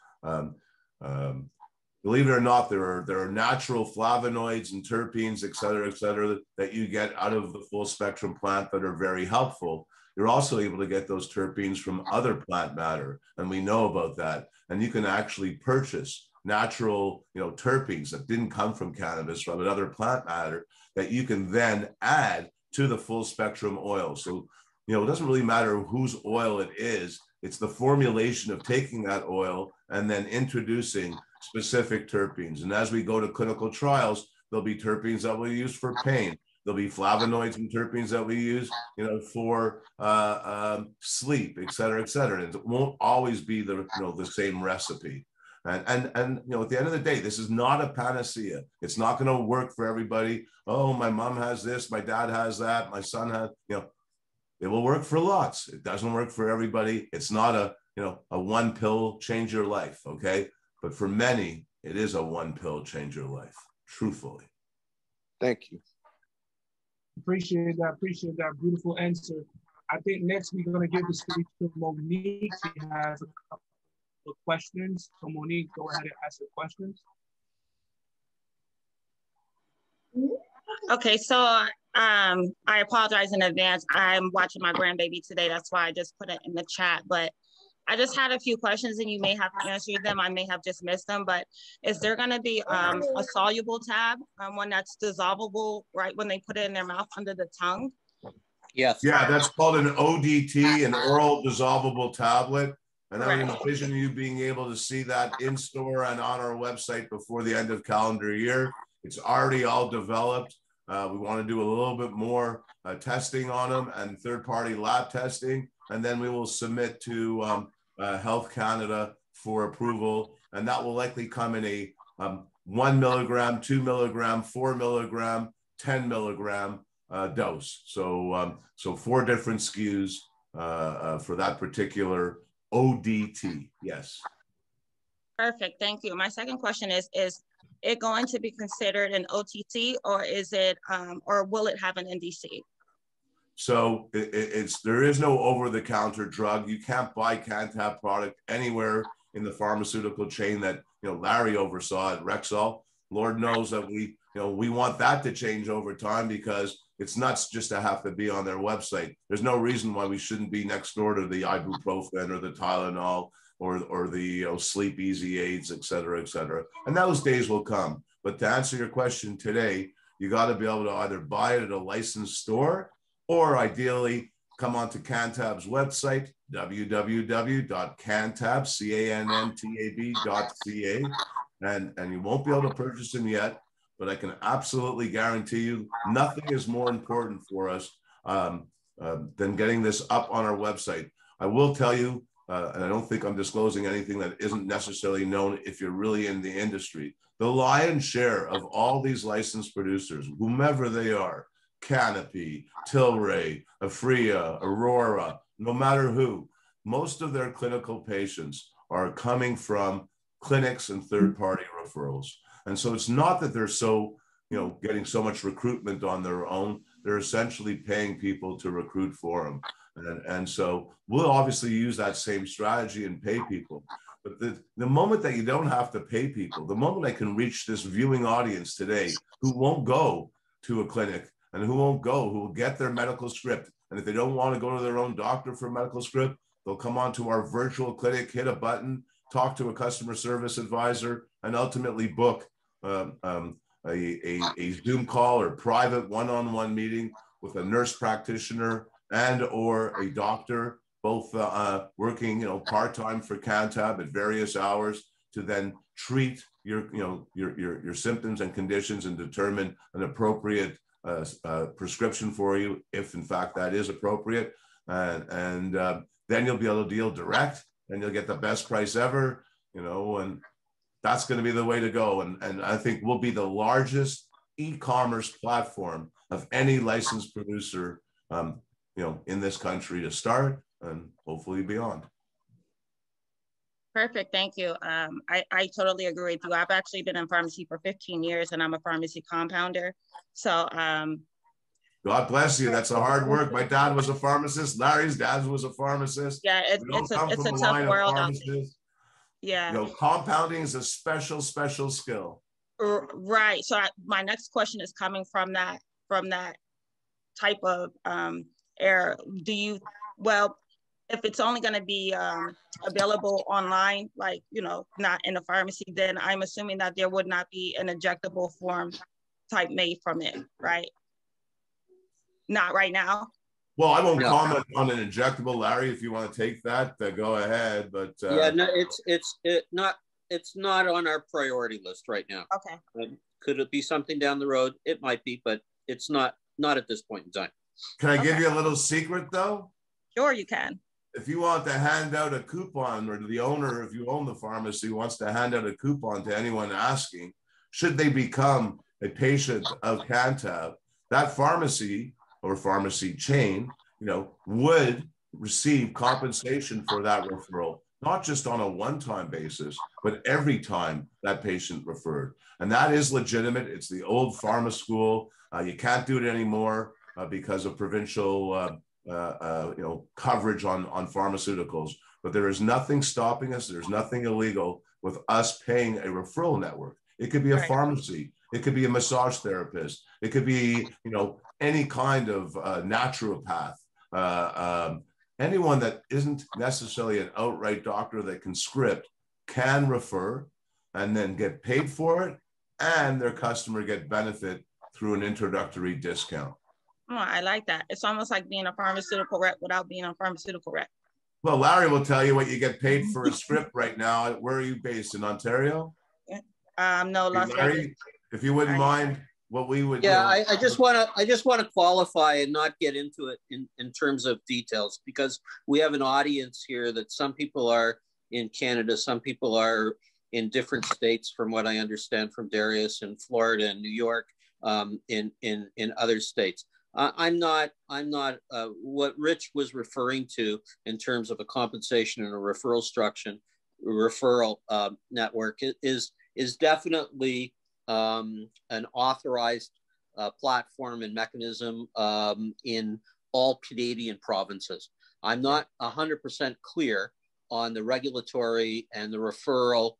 Believe it or not, there are natural flavonoids and terpenes, et cetera, that you get out of the full spectrum plant that are very helpful. You're also able to get those terpenes from other plant matter, and we know about that. And you can actually purchase natural, terpenes that didn't come from cannabis, from another plant matter, that you can then add to the full spectrum oil. So, it doesn't really matter whose oil it is. It's the formulation of taking that oil and then introducing specific terpenes. And as we go to clinical trials, there'll be terpenes that we'll use for pain. There'll be flavonoids and terpenes that we use, for sleep, et cetera, et cetera. And it won't always be the same recipe. And at the end of the day, this is not a panacea. It's not going to work for everybody. Oh, my mom has this, my dad has that, my son has, It will work for lots. It doesn't work for everybody. It's not a, a one pill change your life, okay? But for many, it is a one pill change your life, truthfully. Thank you. Appreciate that beautiful answer. I think next we're going to give the stage to Monique. She has a couple of questions. So Monique, go ahead and ask your questions. Okay, so I apologize in advance. I'm watching my grandbaby today. That's why I just put it in the chat. But I just had a few questions and you may have answered them. I may have just missed them, but is there gonna be a soluble tab, one that's dissolvable, right, when they put it in their mouth under the tongue? Yes. Yeah, that's called an ODT, an oral dissolvable tablet. And I would envision you being able to see that in store and on our website before the end of calendar year. It's already all developed. We want to do a little bit more testing on them and third-party lab testing, and then we will submit to Health Canada for approval, and that will likely come in a 1 milligram, 2 milligram, 4 milligram, 10 milligram dose. So 4 different SKUs for that particular ODT. Yes. Perfect. Thank you. My second question is it going to be considered an OTC, or is it or will it have an NDC? So there is no over-the-counter drug. You can't buy Canntab product anywhere in the pharmaceutical chain that Larry oversaw at Rexall. Lord knows that we want that to change over time, because it's nuts just to have to be on their website. There's no reason why we shouldn't be next door to the ibuprofen or the Tylenol or the sleep easy aids, et cetera, et cetera. And those days will come. But to answer your question today, you got to be able to either buy it at a licensed store, or ideally come onto Canntab's website, www.canntab.ca, and you won't be able to purchase them yet, but I can absolutely guarantee you nothing is more important for us than getting this up on our website. I will tell you, and I don't think I'm disclosing anything that isn't necessarily known if you're really in the industry, the lion's share of all these licensed producers, whomever they are, Canopy, Tilray, Afria, Aurora, no matter who, most of their clinical patients are coming from clinics and third-party referrals. And so it's not that they're so, getting so much recruitment on their own. They're essentially paying people to recruit for them. And so we'll obviously use that same strategy and pay people. But the moment that you don't have to pay people, the moment I can reach this viewing audience today who won't go to a clinic and who will get their medical script. And if they don't want to go to their own doctor for a medical script, they'll come onto our virtual clinic, hit a button, talk to a customer service advisor, and ultimately book a Zoom call or private one-on-one meeting with a nurse practitioner and or a doctor, both working part-time for Canntab at various hours, to then treat your symptoms and conditions and determine an appropriate prescription for you, if in fact that is appropriate, and then you'll be able to deal direct, and you'll get the best price ever, and that's going to be the way to go. And I think we'll be the largest e-commerce platform of any licensed producer, in this country to start, and hopefully beyond. Perfect, thank you. I totally agree with you. I've actually been in pharmacy for 15 years, and I'm a pharmacy compounder. So, God bless you. That's a hard work. My dad was a pharmacist. Larry's dad was a pharmacist. Yeah, it's a tough world out there. Yeah. Compounding is a special skill. Right. So my next question is coming from that type of error. If it's only going to be available online, like, not in a pharmacy, then I'm assuming that there would not be an injectable form type made from it, right? Not right now. Well, I won't comment on an injectable, Larry. If you want to take that, go ahead. But yeah, no, it's not on our priority list right now. Okay. Could it be something down the road? It might be, but it's not at this point in time. Can I give you a little secret though? Sure, you can. If you want to hand out a coupon, or the owner, if you own the pharmacy, wants to hand out a coupon to anyone asking, should they become a patient of Canntab, that pharmacy or pharmacy chain would receive compensation for that referral, not just on a one-time basis, but every time that patient referred. And that is legitimate. It's the old pharma school. You can't do it anymore because of provincial coverage on pharmaceuticals. But there is nothing stopping us. There's nothing illegal with us paying a referral network. It could be a pharmacy. It could be a massage therapist. It could be, any kind of naturopath. Anyone that isn't necessarily an outright doctor that can script can refer and then get paid for it, and their customer get benefit through an introductory discount. Oh, I like that. It's almost like being a pharmaceutical rep without being a pharmaceutical rep. Well, Larry will tell you what you get paid for a script right now. Where are you based, in Ontario? No, Las Vegas. If you wouldn't mind, what we would I just want to qualify and not get into it in terms of details, because we have an audience here that some people are in Canada, some people are in different states, from what I understand from Darius, in Florida and New York, in other states. I'm not what Rich was referring to in terms of a compensation and a referral network is definitely an authorized platform and mechanism in all Canadian provinces. I'm not 100% clear on the regulatory and the referral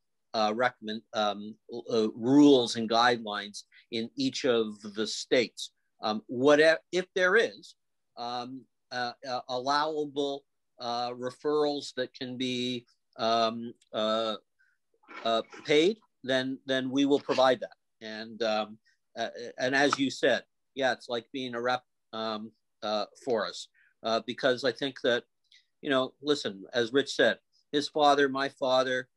rules and guidelines in each of the states. If there is allowable referrals that can be paid, then we will provide that. And as you said, it's like being a rep for us, because I think that, listen, as Rich said, his father, my father,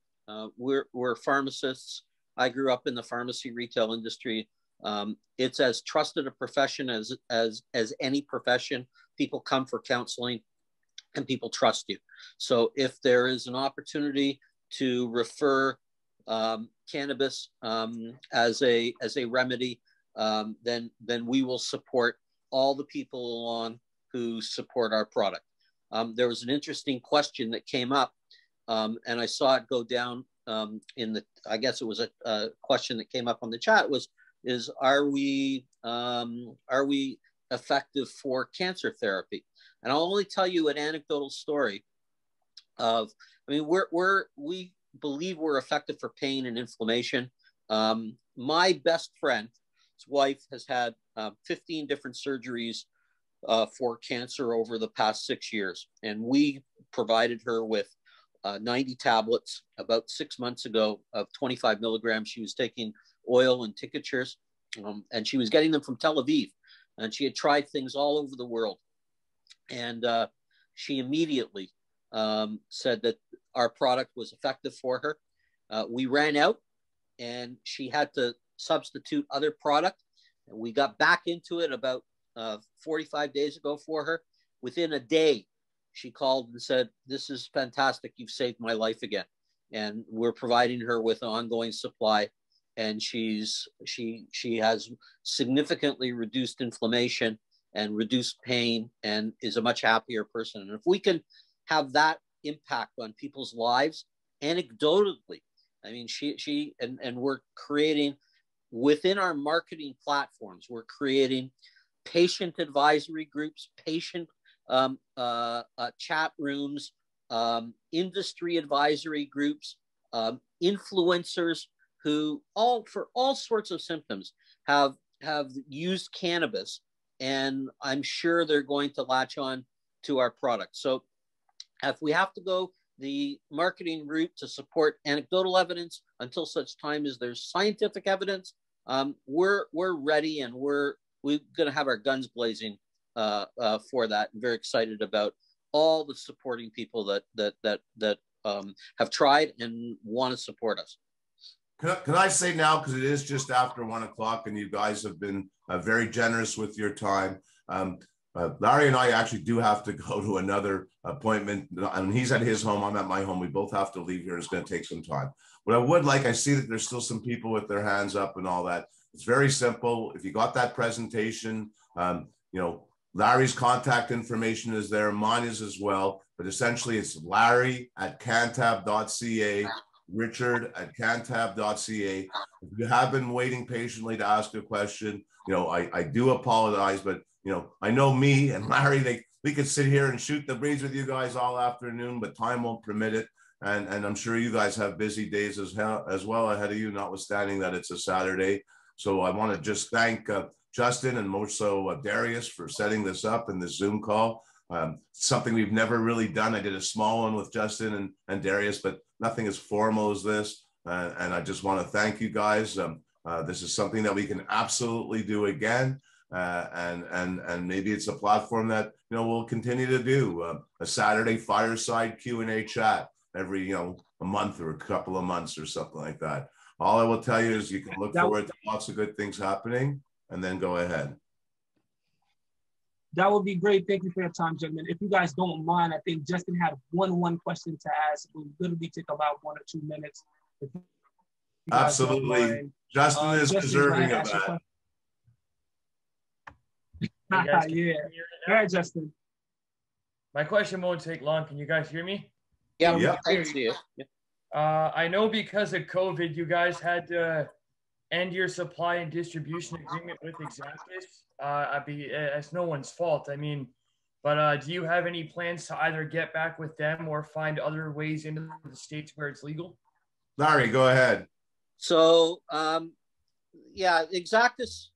we're pharmacists. I grew up in the pharmacy retail industry. It's as trusted a profession as any profession. People come for counseling and people trust you. So if there is an opportunity to refer cannabis as a remedy, then we will support all the people along who support our product. There was an interesting question that came up, and I saw it go down I guess it was a question that came up on the chat, are we effective for cancer therapy? And I'll only tell you an anecdotal story of, we believe we're effective for pain and inflammation. My best friend's wife has had 15 different surgeries for cancer over the past 6 years. And we provided her with 90 tablets about 6 months ago of 25 milligrams. She was taking oil and tinctures, and she was getting them from Tel Aviv. And she had tried things all over the world. And she immediately said that our product was effective for her. We ran out and she had to substitute other product. And we got back into it about 45 days ago for her. Within a day, she called and said, "This is fantastic. You've saved my life again." And we're providing her with an ongoing supply. And she has significantly reduced inflammation and reduced pain and is a much happier person. And if we can have that impact on people's lives anecdotally, and we're creating within our marketing platforms, we're creating patient advisory groups, patient chat rooms, industry advisory groups, influencers who for all sorts of symptoms have used cannabis, and I'm sure they're going to latch on to our product. So if we have to go the marketing route to support anecdotal evidence until such time as there's scientific evidence, we're ready, and we're going to have our guns blazing for that. I'm very excited about all the supporting people that have tried and want to support us. Can I say now, because it is just after 1 o'clock and you guys have been very generous with your time. Larry and I actually do have to go to another appointment, and he's at his home, I'm at my home. We both have to leave here. It's going to take some time. But I see that there's still some people with their hands up and all that. It's very simple. If you got that presentation, Larry's contact information is there. Mine is as well. But essentially, it's Larry@canntab.ca, Richard@canntab.ca. If you have been waiting patiently to ask a question, I do apologize, but I know me and Larry, we could sit here and shoot the breeze with you guys all afternoon, but time won't permit it. And I'm sure you guys have busy days as well ahead of you, notwithstanding that it's a Saturday. So I want to just thank Justin and more so Darius for setting this up in the Zoom call. Something we've never really done. I did a small one with Justin and Darius, but nothing as formal as this. And I just want to thank you guys. This is something that we can absolutely do again. And maybe it's a platform that, we'll continue to do a Saturday fireside Q&A chat every, a month or a couple of months or something like that. All I will tell you is you can look forward to lots of good things happening, and then go ahead. That would be great. Thank you for your time, gentlemen. If you guys don't mind, I think Justin had one question to ask. It will literally take about 1 or 2 minutes. Absolutely. Justin is deserving of that. Yeah. Go ahead, Justin. My question won't take long. Can you guys hear me? Yeah. I see it. Yeah. I know because of COVID, you guys had to end your supply and distribution agreement with Exactus. It's no one's fault. I mean, but do you have any plans to either get back with them or find other ways into the states where it's legal? Larry, go ahead. So, yeah, Exactus,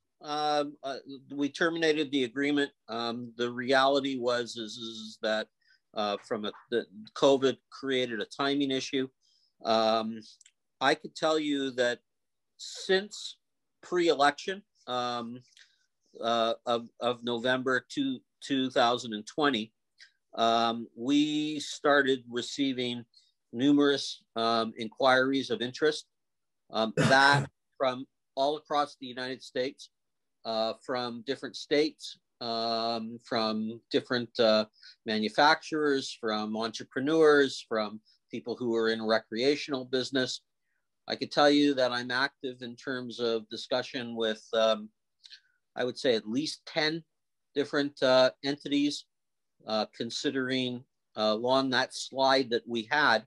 we terminated the agreement. The reality is that the COVID created a timing issue. I could tell you that since pre-election of November 2020, we started receiving numerous inquiries of interest that from all across the United States, from different states, from different manufacturers, from entrepreneurs, from people who are in recreational business. I could tell you that I'm active in terms of discussion with, I would say, at least 10 different entities, considering along that slide that we had,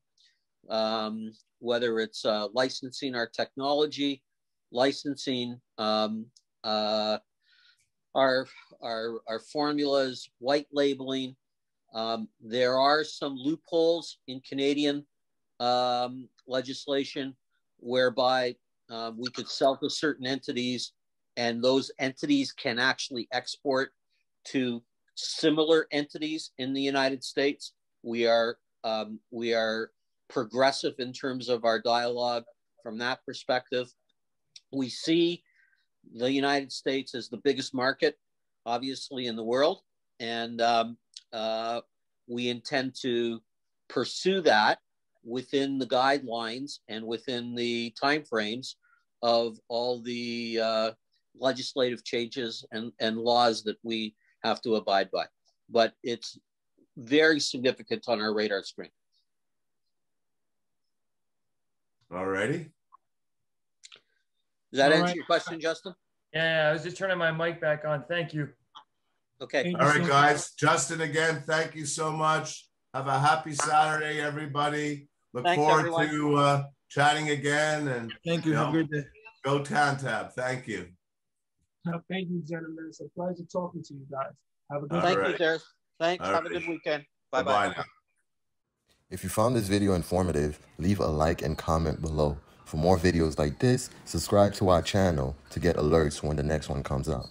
whether it's licensing our technology, licensing our formulas, white labeling. There are some loopholes in Canadian legislation whereby we could sell to certain entities, and those entities can actually export to similar entities in the United States. We are progressive in terms of our dialogue from that perspective. We see the United States as the biggest market, obviously, in the world, and we intend to pursue that within the guidelines and within the timeframes of all the legislative changes and laws that we have to abide by. But it's very significant on our radar screen. All righty. Does that answer your question, Justin? Yeah, I was just turning my mic back on. Thank you. Okay. All right, guys. Justin, again, thank you so much. Have a happy Saturday, everybody. Look forward to chatting again. And thank you. Have a good day. Go Canntab. Thank you. Thank you, gentlemen. It's a pleasure talking to you guys. Have a good day. Thank you, Darius. Thanks. Have a good weekend. Bye-bye. Now. If you found this video informative, leave a like and comment below. For more videos like this, subscribe to our channel to get alerts when the next one comes out.